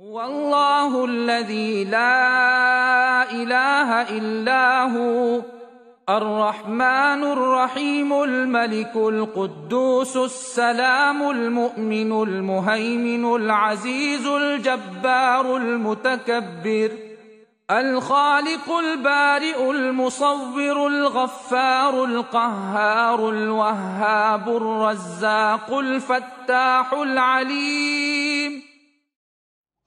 هو الله الذي لا إله إلا هو الرحمن الرحيم الملك القدوس السلام المؤمن المهيمن العزيز الجبار المتكبر الخالق البارئ المصور الغفار القهار الوهاب الرزاق الفتاح العليم.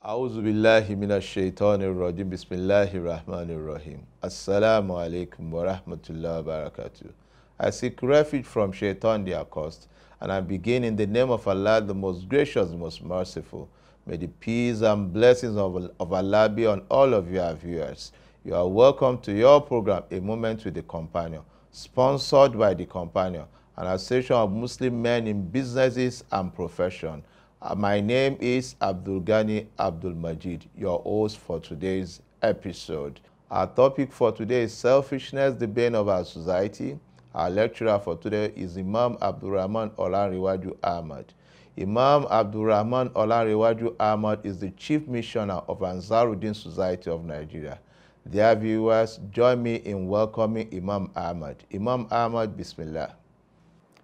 أعوذ بالله من الشيطان الرجيم. بسم الله الرحمن الرحيم. Assalamu alaikum wa rahmatullahi wa barakatuh. I seek refuge from shaitan the accursed, and I begin in the name of Allah, the most gracious, the most merciful. May the peace and blessings of Allah be on all of you, our viewers. You are welcome to your program, A Moment with the Companion, sponsored by the Companion, an association of Muslim men in businesses and profession. My name is Abdul-Ghani Abdul-Majid, your host for today's episode. Our topic for today is selfishness, the bane of our society. Our lecturer for today is Imam Abdur-Rahman Ahmad. Imam Abdur-Rahman Ahmad is the Chief Missioner of Ansaruddin Society of Nigeria. Dear viewers, join me in welcoming Imam Ahmad. Imam Ahmad, Bismillah.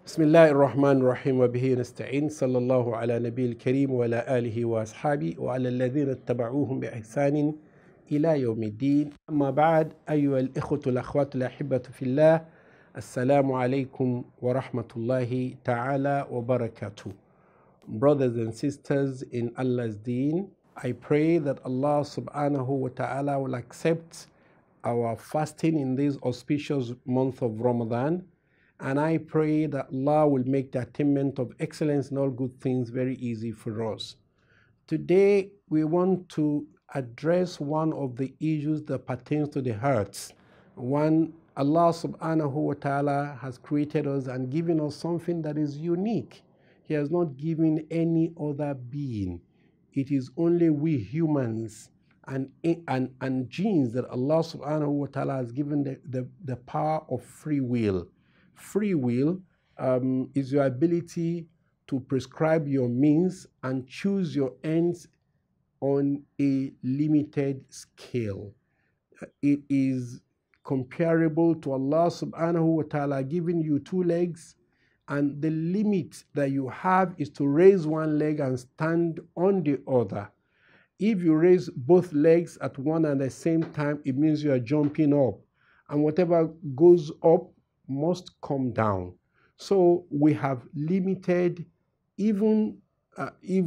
بسم الله الرحمن الرحيم وبه نستعين صلى الله على نبي الكريم وعلى آله وأصحابه وعلى الذين اتبعوهم بإحسان إلى يوم الدين. أما بعد، أيها الإخوة الأخوات الأحبة في الله، السلام عليكم ورحمة الله تعالى وبركاته. Brothers and sisters in Allah's deen, I pray that Allah subhanahu wa ta'ala will accept our fasting in this auspicious month of Ramadan. And I pray that Allah will make the attainment of excellence in all good things very easy for us. Today, we want to address one of the issues that pertains to the hearts. One, Allah subhanahu wa ta'ala has created us and given us something that is unique. He has not given any other being. It is only we humans and genes that Allah subhanahu wa ta'ala has given the power of free will. Free will is your ability to prescribe your means and choose your ends on a limited scale. It is comparable to Allah subhanahu wa ta'ala giving you two legs, and the limit that you have is to raise one leg and stand on the other. If you raise both legs at one and the same time, it means you are jumping up, and whatever goes up must come down. So we have limited, even if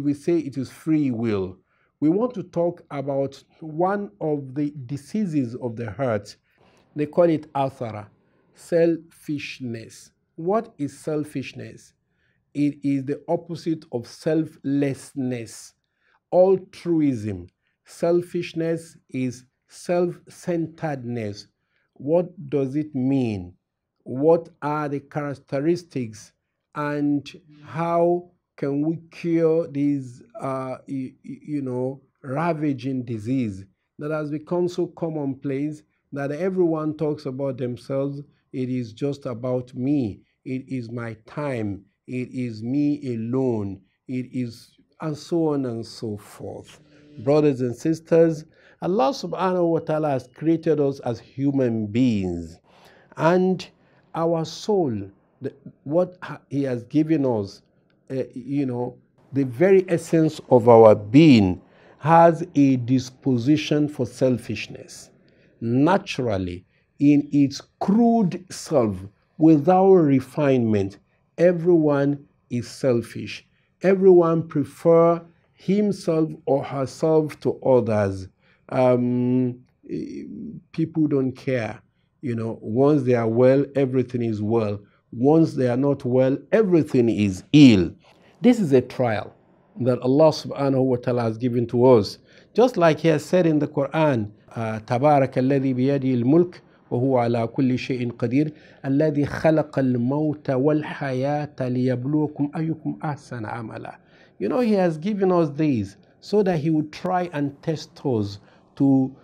we say it is free will. We want to talk about one of the diseases of the heart. They call it athara, selfishness. What is selfishness? It is the opposite of selflessness, altruism. Selfishness is self-centeredness. What does it mean? What are the characteristics, and how can we cure this, ravaging disease that has become so commonplace that everyone talks about themselves? It is just about me. It is my time. It is me alone. It is, and so on and so forth. Brothers and sisters, Allah subhanahu wa ta'ala has created us as human beings, and our soul, what He has given us, the very essence of our being has a disposition for selfishness. Naturally, in its crude self, without refinement, everyone is selfish. Everyone prefers himself or herself to others. People don't care. Once they are well, everything is well. Once they are not well, everything is ill. This is a trial that Allah subhanahu wa ta'ala has given to us. Just like He has said in the Quran, تبارك الذي بيده الملك وهو على كل شيء قدير الذي خلق الموت والحياة ليبلوكم أيكم أحسن عملا. He has given us these so that He would try and test us to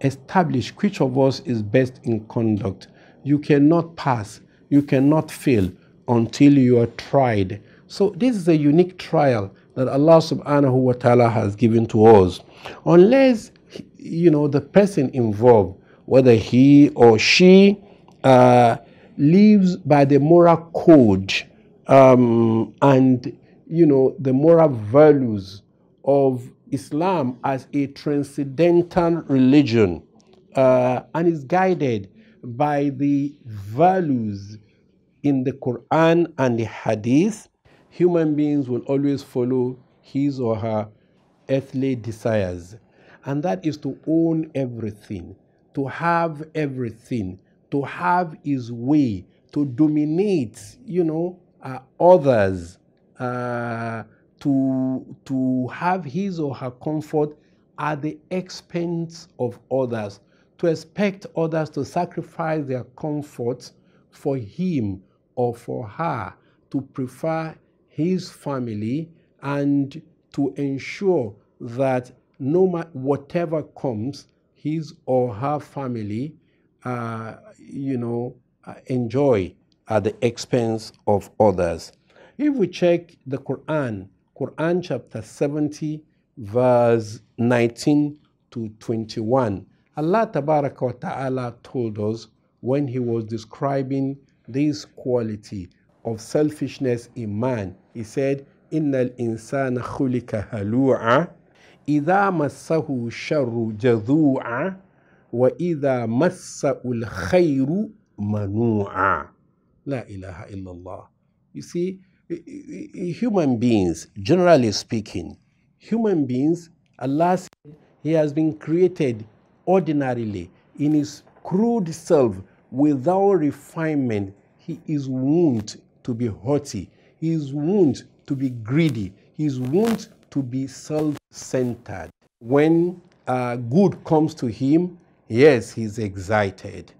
establish which of us is best in conduct. You cannot pass, you cannot fail until you are tried. So this is a unique trial that Allah subhanahu wa ta'ala has given to us, unless, the person involved, whether he or she lives by the moral code and the moral values of Islam as a transcendental religion, and is guided by the values in the Quran and the Hadith, human beings will always follow his or her earthly desires. And that is to own everything, to have everything, to have his way, to dominate, others, to have his or her comfort at the expense of others, to expect others to sacrifice their comfort for him or for her, to prefer his family, and to ensure that no matter whatever comes, his or her family, enjoy at the expense of others. If we check the Quran chapter 70, verse 19 to 21, Allah Tabaraka wa Ta'ala told us when He was describing this quality of selfishness in man, He said, Innal insana khulika halu'a, idha massahu sharru jadhu'a, wa idha massa'ul khayru manu'a. La ilaha illallah. You see, human beings, generally speaking, Allah said He has been created ordinarily in His crude self without refinement. He is wont to be haughty. He is wont to be greedy. He is wont to be self-centered. When good comes to him, yes, he's excited.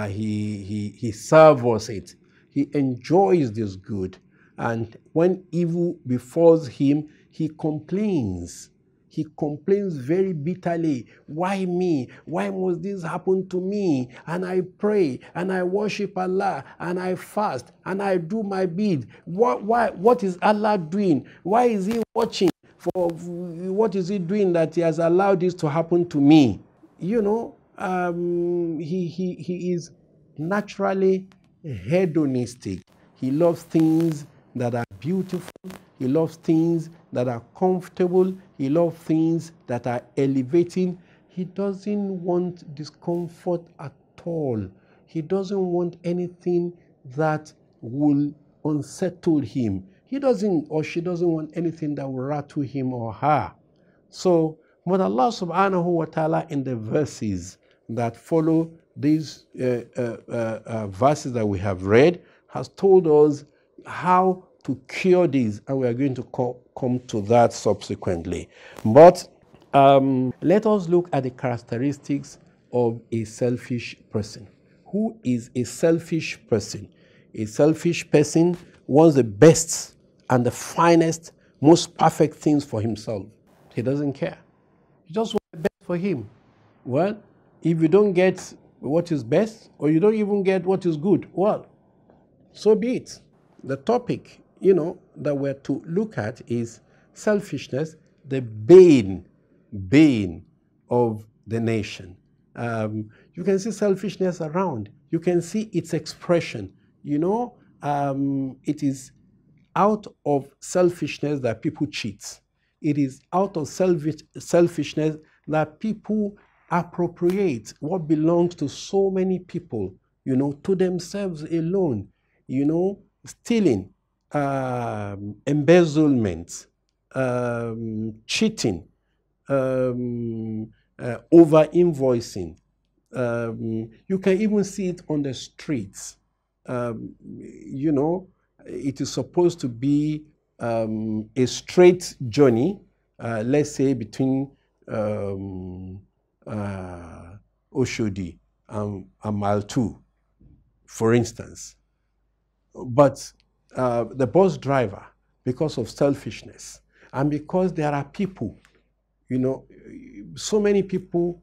He savours it. He enjoys this good. And when evil befalls him, he complains. He complains very bitterly. Why me? Why must this happen to me? And I pray, and I worship Allah, and I fast, and I do my bid. What is Allah doing? Why is He watching? For what is He doing that He has allowed this to happen to me? He is naturally hedonistic. He loves things that are beautiful. He loves things that are comfortable. He loves things that are elevating. He doesn't want discomfort at all. He doesn't want anything that will unsettle him. He doesn't, or she doesn't want anything that will rattle him or her. So, but Allah subhanahu wa ta'ala in the verses that follow these verses that we have read has told us how to cure this, and we are going to come to that subsequently. But let us look at the characteristics of a selfish person. Who is a selfish person? A selfish person wants the best and the finest, most perfect things for himself. He doesn't care. He just wants the best for him. Well, if you don't get what is best, or you don't even get what is good, well, so be it. The topic, that we're to look at is selfishness, the bane of the nation. You can see selfishness around. You can see its expression. It is out of selfishness that people cheat. It is out of selfishness that people appropriate what belongs to so many people, to themselves alone, stealing, embezzlement, cheating, over-invoicing. You can even see it on the streets. It is supposed to be a straight journey, let's say between Oshodi and Mile 2, for instance. But the bus driver, because of selfishness, and because there are people, so many people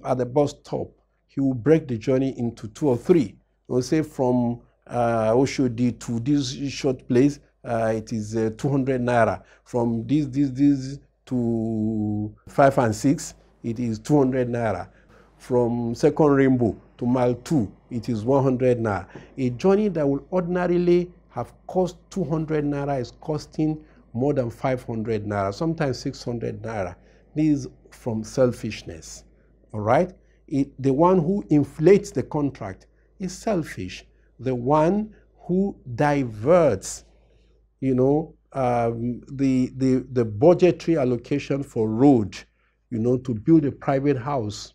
at the bus stop, he will break the journey into 2 or 3. He will say from Oshodi to this short place, it is 200 naira. From this to 5 and 6, it is 200 naira. From second rainbow to mile 2, it is 100 naira. A journey that will ordinarily have cost 200 naira is costing more than 500 naira, sometimes 600 naira. This is from selfishness. All right? The one who inflates the contract is selfish. The one who diverts, the budgetary allocation for road, to build a private house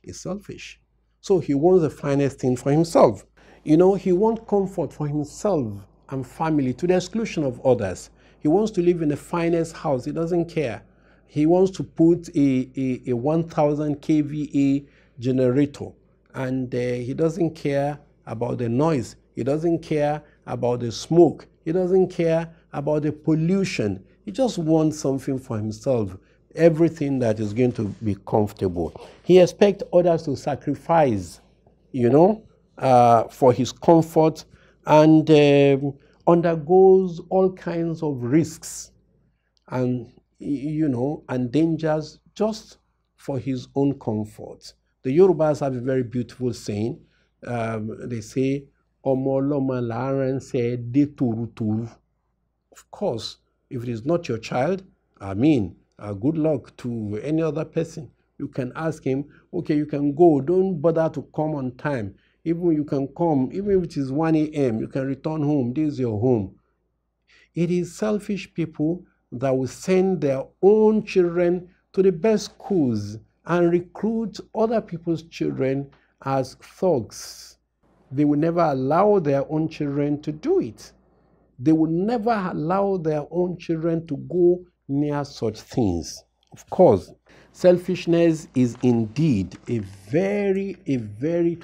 is selfish. So he wants the finest thing for himself. He wants comfort for himself and family to the exclusion of others. He wants to live in the finest house. He doesn't care. He wants to put a 1000 kVA generator, and he doesn't care about the noise. He doesn't care about the smoke. He doesn't care about the pollution. He just wants something for himself, everything that is going to be comfortable. He expects others to sacrifice, for his comfort, and undergoes all kinds of risks and dangers just for his own comfort. The Yorubas have a very beautiful saying. They say, "Omo loma laren se de turu turu." Of course, if it is not your child, good luck to any other person. You can ask him, okay, you can go, don't bother to come on time. Even you can come, even if it is 1 a.m., you can return home. This is your home. It is selfish people that will send their own children to the best schools and recruit other people's children as thugs. They will never allow their own children to do it. They will never allow their own children to go near such things. Of course, selfishness is indeed a very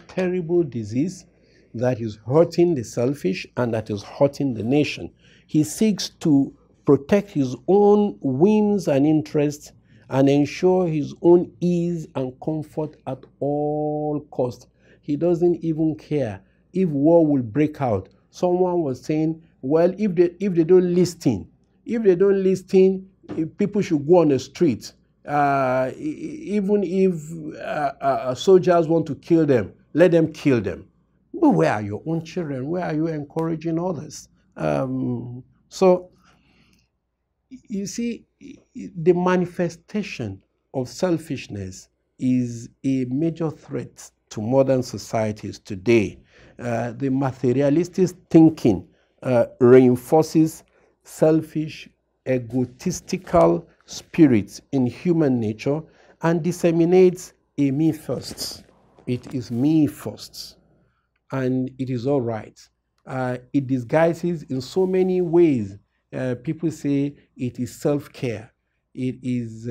terrible disease that is hurting the selfish and that is hurting the nation. He seeks to protect his own whims and interests and ensure his own ease and comfort at all costs. He doesn't even care if war will break out. Someone was saying, well, if they don't listen, people should go on the street. Even if soldiers want to kill them, let them kill them. But where are your own children? Where are you encouraging others? So, you see, the manifestation of selfishness is a major threat to modern societies today. The materialistic thinking reinforces selfish, egotistical spirits in human nature and disseminates a me first. It is me first, and it is all right. It disguises in so many ways. People say it is self-care. It is,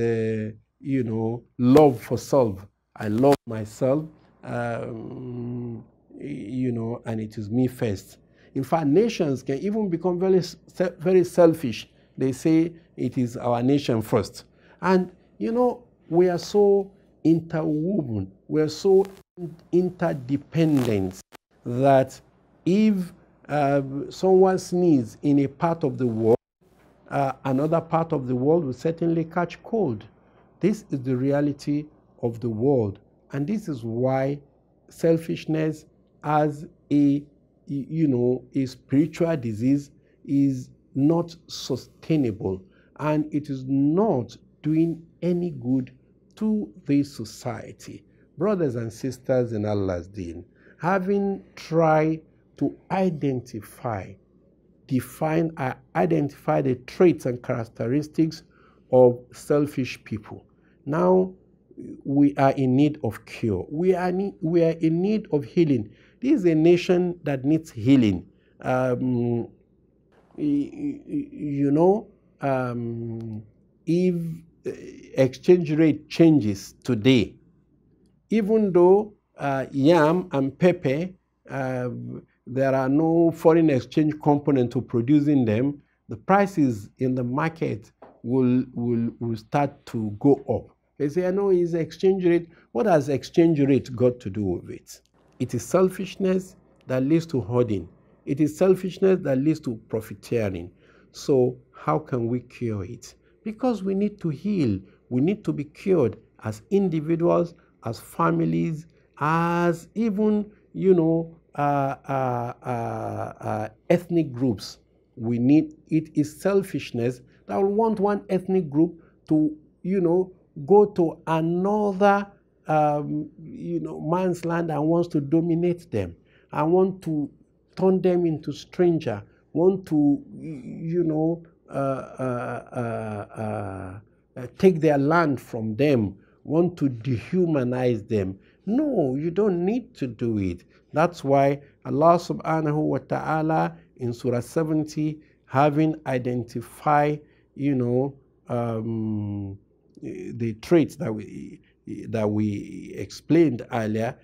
love for self. I love myself, and it is me first. In fact, nations can even become very selfish. They say it is our nation first. And, we are so interwoven, we are so interdependent that if someone sneezes in a part of the world, another part of the world will certainly catch cold. This is the reality of the world. And this is why selfishness as a spiritual disease is not sustainable, and it is not doing any good to the society. Brothers and sisters in Allah's deen, having tried to identify the traits and characteristics of selfish people, now we are in need of cure. We are in need of healing. This is a nation that needs healing. If exchange rate changes today, even though yam and pepper, there are no foreign exchange component to producing them, the prices in the market will start to go up. They say, I know it's exchange rate. What has exchange rate got to do with it? It is selfishness that leads to hoarding. It is selfishness that leads to profiteering. So how can we cure it? Because we need to heal. We need to be cured as individuals, as families, as even, ethnic groups. We need, it is selfishness that will want one ethnic group to, go to another, man's land and wants to dominate them. I want to turn them into stranger, want to, take their land from them, want to dehumanize them. No, you don't need to do it. That's why Allah subhanahu wa ta'ala in Surah 70, having identified, the traits that we explained earlier,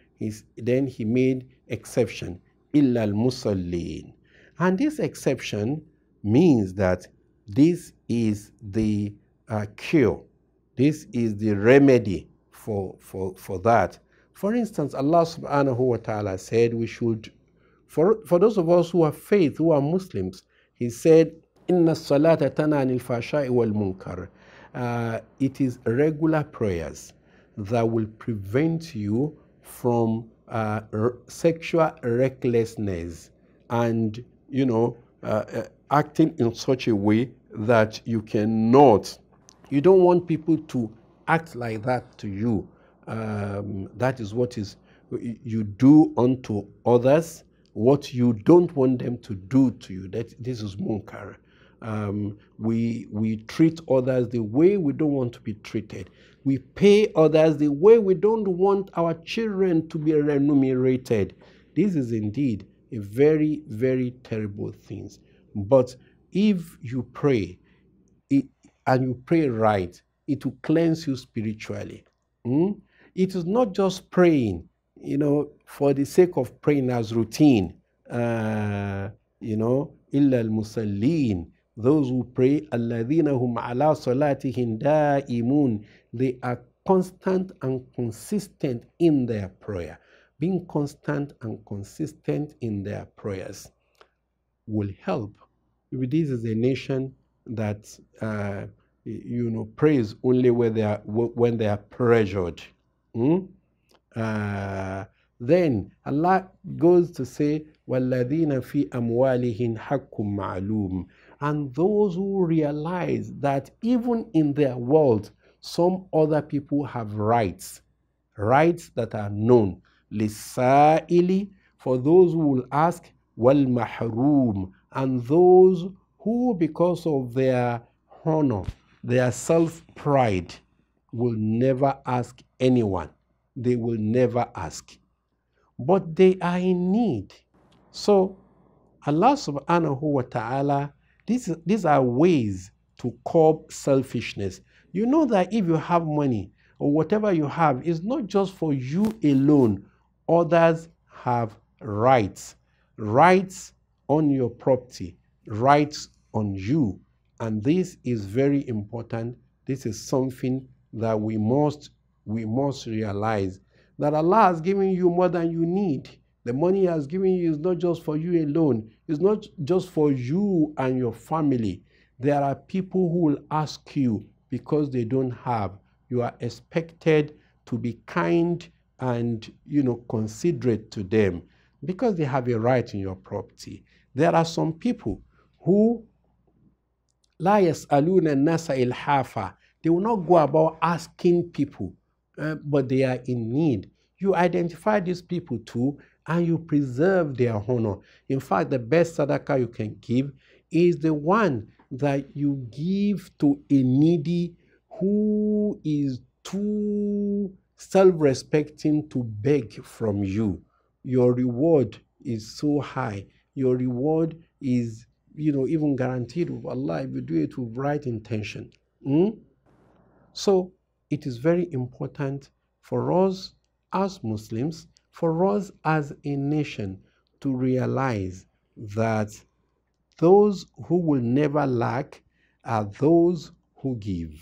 then he made exception, illa al-musallin. And this exception means that this is the cure. This is the remedy for that. For instance, Allah subhanahu wa ta'ala said we should, for those of us who have faith, who are Muslims, He said, Inna salata tana anil fashai wal munkar. It is regular prayers that will prevent you from sexual recklessness and, acting in such a way that you cannot. You don't want people to act like that to you. That is what is you do unto others, what you don't want them to do to you. This is munkar. We treat others the way we don't want to be treated. We pay others the way we don't want our children to be remunerated. This is indeed a very, very terrible thing. But if you pray, and you pray right, it will cleanse you spiritually. It is not just praying, for the sake of praying as routine. Illa al-musallin. Those who pray, alladhina hum ala salatihim da'imun. They are constant and consistent in their prayer. Being constant and consistent in their prayers will help. If this is a nation that prays only when they are pressured, then Allah goes to say, وَالَّذِينَ فِي أَمْوَالِهِمْ حَقٌّ مَعْلُومٌ. And those who realize that even in their world, some other people have rights that are known. لِلسَّائِلِ, for those who will ask, وَالْمَحْرُومِ, and those who, because of their honor, their self-pride, will never ask anyone. They will never ask. But they are in need. So Allah subhanahu wa ta'ala, these are ways to curb selfishness. You know that if you have money or whatever you have, it's not just for you alone. Others have rights on your property, rights on you. And this is very important. This is something that we must realize, that Allah has given you more than you need. The money He has given you is not just for you alone. It's not just for you and your family. There are people who will ask you because they don't have. You are expected to be kind and, considerate to them because they have a right in your property. There are some people who لا يسألون الناس إلحافا. They will not go about asking people, but they are in need. You identify these people too, and you preserve their honor. In fact, the best sadaqah you can give is the one that you give to a needy who is too self-respecting to beg from you. Your reward is so high. Your reward is, even guaranteed with Allah if you do it with right intention. So it is very important for us as Muslims, for us as a nation, to realize that those who will never lack are those who give.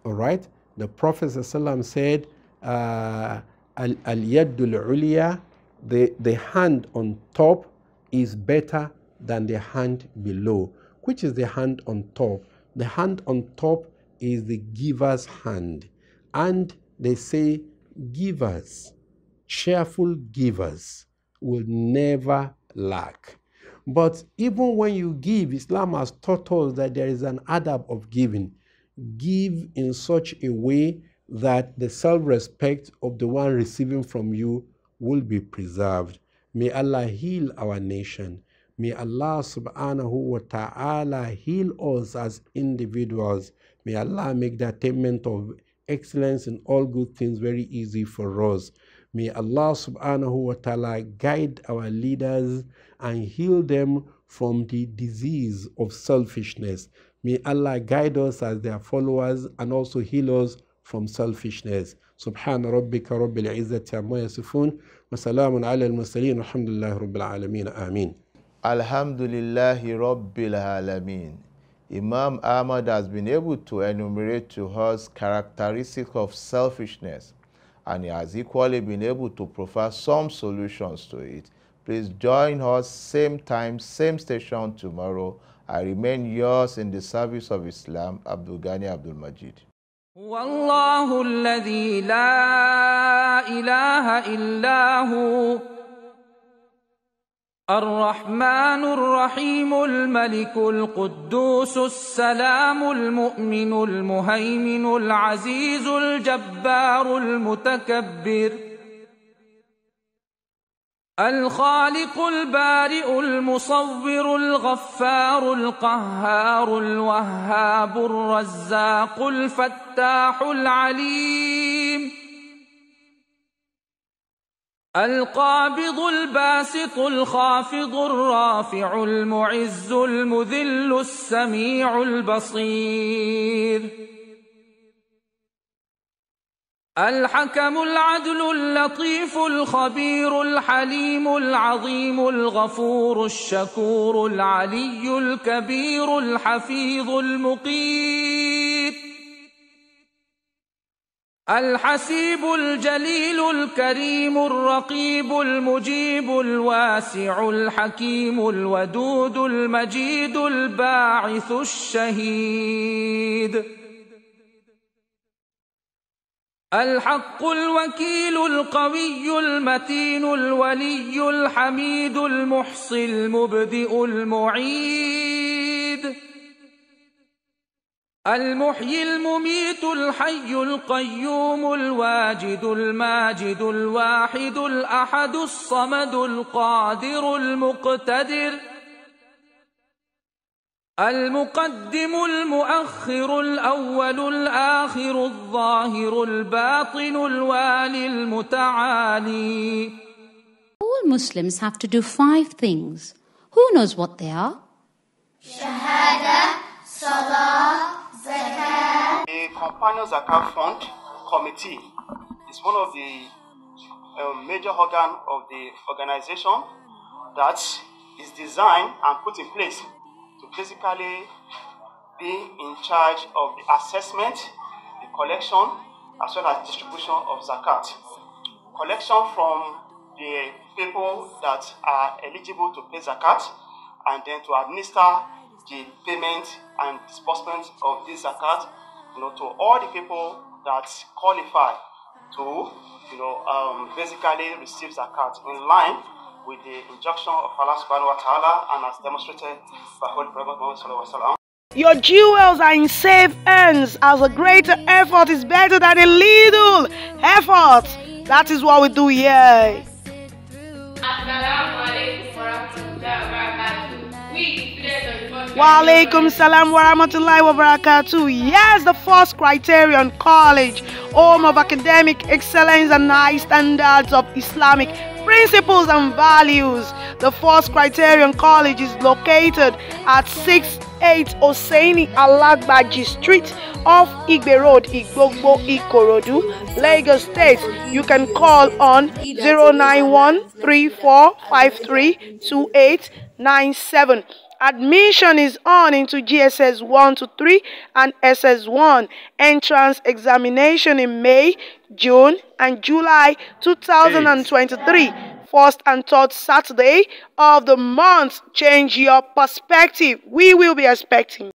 All right? The Prophet ﷺ said, al-yaddul uliya, the hand on top is better than the hand below. Which is the hand on top? The hand on top is the giver's hand. And they say givers, cheerful givers, will never lack. But even when you give, Islam has taught us that there is an adab of giving. Give in such a way that the self-respect of the one receiving from you will be preserved. May Allah heal our nation. May Allah subhanahu wa ta'ala heal us as individuals. May Allah make the attainment of excellence in all good things very easy for us. May Allah subhanahu wa ta'ala guide our leaders and heal them from the disease of selfishness. May Allah guide us as their followers and also heal us from selfishness. Subhana rabbika rabbil izzati amma yasifun wa salamun ala al-mursalin walhamdulillahi rabbil alamin. Ameen. Alhamdulillahi Rabbil Alameen. Imam Ahmad has been able to enumerate to us characteristics of selfishness, and he has equally been able to provide some solutions to it. Please join us same time, same station tomorrow. I remain yours in the service of Islam, Abdul-Ghani Abdul-Majid. والله الذي لا إله إلا هو الرحمن الرحيم الملك القدوس السلام المؤمن المهيمن العزيز الجبار المتكبر الخالق البارئ المصور الغفار القهار الوهاب الرزاق الفتاح العليم القابض الباسط الخافض الرافع المعز المذل السميع البصير الحكم العدل اللطيف الخبير الحليم العظيم الغفور الشكور العلي الكبير الحفيظ المقيت الحسيب الجليل الكريم الرقيب المجيب الواسع الحكيم الودود المجيد الباعث الشهيد الحق الوكيل القوي المتين الولي الحميد المحصي المبدئ المعيد المحيي المميت الحي القيوم الواجد الماجد الواحد الأحد الصمد القادر المقتدر المقدم المؤخر الأول الآخر الظاهر الباطن الوالي المتعالي. All Muslims have to do 5 things. Who knows what they are? Shahada, Salah, Zakat. The Companion Zakat Fund Committee is one of the major organs of the organization that is designed and put in place to basically be in charge of the assessment, the collection, as well as distribution of zakat. Collection from the people that are eligible to pay zakat, and then to administer the payment and disbursement of this zakat, to all the people that qualify to, basically receive zakat in line with the injunction of Allah subhanahu wa ta'ala, and as demonstrated by Holy Prophet Muhammad sallallahu alaihi wasallam. Your jewels are in safe hands, as a greater effort is better than a little effort. That is what we do here. Wa alaikum salam wa rahmatullahi wa barakatuh. Yes, the first Criterion College, home of academic excellence and high standards of Islamic principles and values. The first Criterion College is located at 68 Oseini Alagbaji Street off Igbe Road, Igbogbo, Ikorodu, Lagos State. You can call on 091-3453-2897. Admission is on into GSS 1 to 3 and SS1. Entrance examination in May, June, and July 2023. first and third Saturday of the month. Change your perspective. We will be expecting.